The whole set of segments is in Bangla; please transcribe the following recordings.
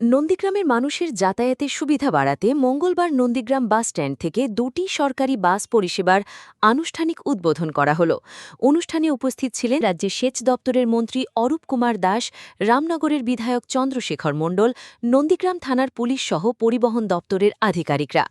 নন্দীগ্রামের মানুষের যাতায়াতের সুবিধা বাড়াতে মঙ্গলবার নন্দীগ্রাম বাস স্ট্যান্ড থেকে দুটি সরকারি বাস পরিষেবার আনুষ্ঠানিক উদ্বোধন করা হল। অনুষ্ঠানে উপস্থিত ছিলেন রাজ্যের সেচ দপ্তরের মন্ত্রী অরূপ কুমার দাস, রামনগরের বিধায়ক চন্দ্রশেখর মণ্ডল, নন্দীগ্রাম থানার পুলিশ সহ পরিবহন দপ্তরের আধিকারিকরা।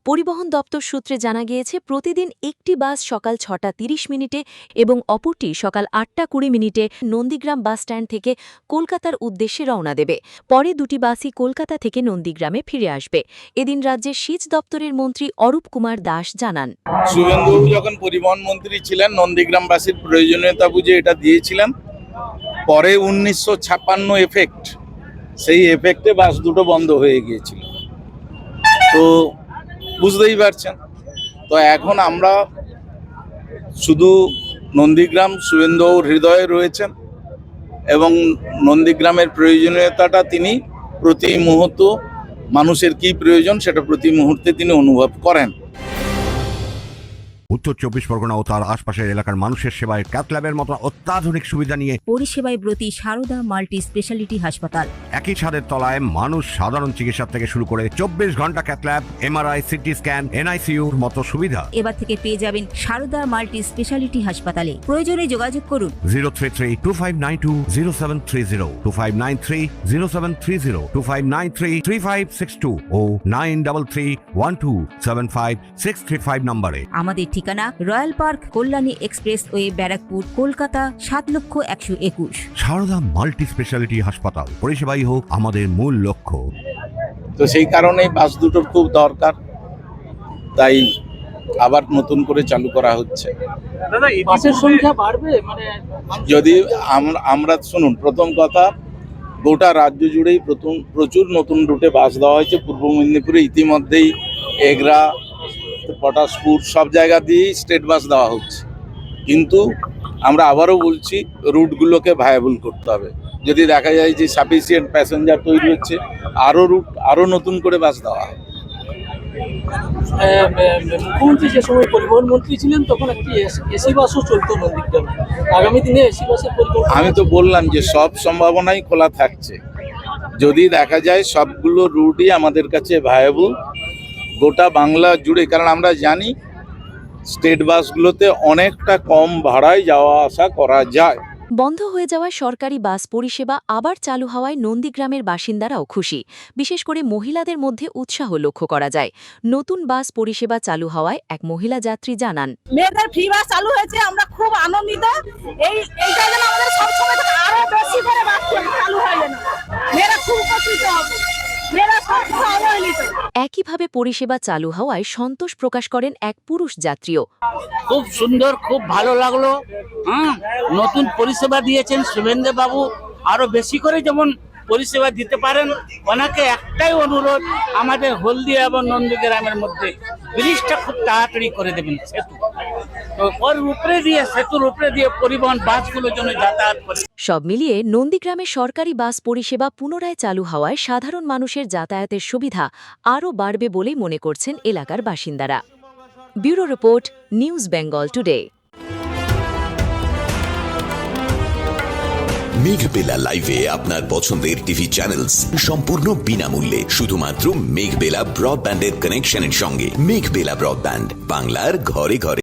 পরিবহন দপ্তর সূত্রে জানা গিয়েছে, প্রতিদিন একটি বাস সকাল 6:30 এবং অপরটি সকাল 8:20 নন্দীগ্রাম বাস স্ট্যান্ড থেকে কলকাতার উদ্দেশ্যে রওনা দেবে। পরে দুটি বাসই কলকাতা থেকে নন্দীগ্রামে ফিরে আসবে। এদিন রাজ্যের সেচ দপ্তরের মন্ত্রী অরূপ কুমার দাস জানান, শুভেন্দু যখন পরিবহন মন্ত্রী ছিলেন নন্দীগ্রামবাসীর প্রয়োজনীয়তা বুঝে এটা দিয়েছিলেন। পরে 1956 এফেক্ট, সেই এফেক্টে বাস দুটো বন্ধ হয়ে গিয়েছিল, তো বুঝতেই পারছেন। তো এখন আমরা শুধু নন্দীগ্রাম শুভেন্দুর হৃদয়ে রয়েছেন এবং নন্দীগ্রামের প্রয়োজনীয়তাটা তিনি প্রতি মুহূর্ত মানুষের কি প্রয়োজন সেটা প্রতি মুহূর্তে তিনি অনুভব করেন। উত্তর 24 পরগনা ও তার আশপাশের এলাকার মানুষের সেবায় ক্যাথ ল্যাবের মতো অত্যাধুনিক সুবিধা নিয়ে পরিষেবায় ব্রতী সারদা মাল্টি স্পেশালিটি হাসপাতাল। একই ছাদের তলায় মানুষ সাধারণ চিকিৎসা থেকে শুরু করে 24 ঘন্টা cath lab, MRI, CT scan, এনআইসিইউর মতো সুবিধা এবার থেকে পেয়ে যাবেন সারদা মাল্টি স্পেশালিটি হাসপাতালে। প্রয়োজনে যোগাযোগ করুন 033-2592-0730, 2593-0730, 2593-3562 ও 9331275635 নম্বরে। আমাদের ঠিকানা royal park, Kalyani expressway, Barrackpore, Kolkata 7,01,21। Sarada multi speciality হাসপাতাল, পরিষেবাই হোক আমাদের মূল লক্ষ্য। তো সেই কারণেই বাস দুটোর খুব দরকার, তাই আবার নতুন করে চালু করা হচ্ছে। বাসের সংখ্যা বাড়বে, মানে যদি আমরা শুনুন, প্রথম কথা, গোটা রাজ্য জুড়েই প্রচুর নতুন রুটে বাস দেওয়া হয়েছে। পূর্ব মেদিনীপুরে ইতিমধ্যেই এগরা, পটাশপুর সব জায়গা দিয়েই স্টেট বাস দেওয়া হচ্ছে, কিন্তু আমরা আবারও বলছি রুটগুলোকে ভায়াবল করতে হবে। যদি দেখা যায় যে সাফিসিয়েন্ট প্যাসেঞ্জার তৈরি হচ্ছে, আরও নতুন করে বাস দেওয়া হবে। মুখ্যমন্ত্রী যে সময় পরিবহন মন্ত্রী ছিলেন তখন একটি এসি বাসও চলতো নন্দীগ্রামে। আগামী দিনে এসি বাসের পরিকল্পনা? আমি তো বললাম যে সব সম্ভাবনাই খোলা থাকছে, যদি দেখা যায় সবগুলো রুটই আমাদের কাছে ভায়াবল গোটা বাংলা জুড়ে। কারণ আমরা জানি স্টেট বাসগুলোতে অনেকটা কম ভাড়ায় যাওয়া আসা করা যায়। বন্ধ হয়ে যাওয়া সরকারি বাস পরিষেবা আবার চালু হওয়ায় নন্দীগ্রামের বাসিন্দারাও খুশি। বিশেষ করে মহিলাদের মধ্যে উৎসাহ লক্ষ্য করা যায়। নতুন বাস পরিষেবা চালু হওয়ায় এক মহিলা যাত্রী জানান, মেয়েদের ফ্রি বাস চালু হয়েছে, আমরা খুব আনন্দিত। এইটা যেন আমাদের সবসময় আরো বেশি করে বাস চালু হয়, যেন মেয়েরা খুব উপকৃত হবে, মেয়েরা সবসময় অবহেলিত। একইভাবে পরিষেবা চালু হওয়ায় সন্তোষ প্রকাশ করেন এক পুরুষ যাত্রীও। খুব সুন্দর, খুব ভালো লাগলো। নতুন পরিষেবা দিয়েছেন শুভেন্দু বাবু, আরো বেশি করে যেমন পরিষেবা দিতে পারেন। ওনাকে একটাই অনুরোধ, আমাদের হলদিয়া এবং নন্দীগ্রামের মধ্যে ব্রিজটা খুব তাড়াতাড়ি করে দেবেন, সেতু। তো ওর উপরে দিয়ে, সেতুর উপরে দিয়ে পরিবহন বাসগুলোর জন্য যাতায়াত করে। সব মিলিয়ে নন্দীগ্রামে সরকারি বাস পরিষেবা পুনরায় চালু হওয়ায় সাধারণ মানুষের যাতায়াতের সুবিধা আরও বাড়বে বলেই মনে করছেন এলাকার বাসিন্দারা। Bureau report, news Bengal today. Meghbela লাইভে আপনার পছন্দের টিভি চ্যানেলস সম্পূর্ণ বিনামূল্যে, শুধুমাত্র মেঘবেলা ব্রডব্যান্ডের কানেকশনের সঙ্গে। মেঘবেলা ব্রডব্যান্ড, বাংলার ঘরে ঘরে।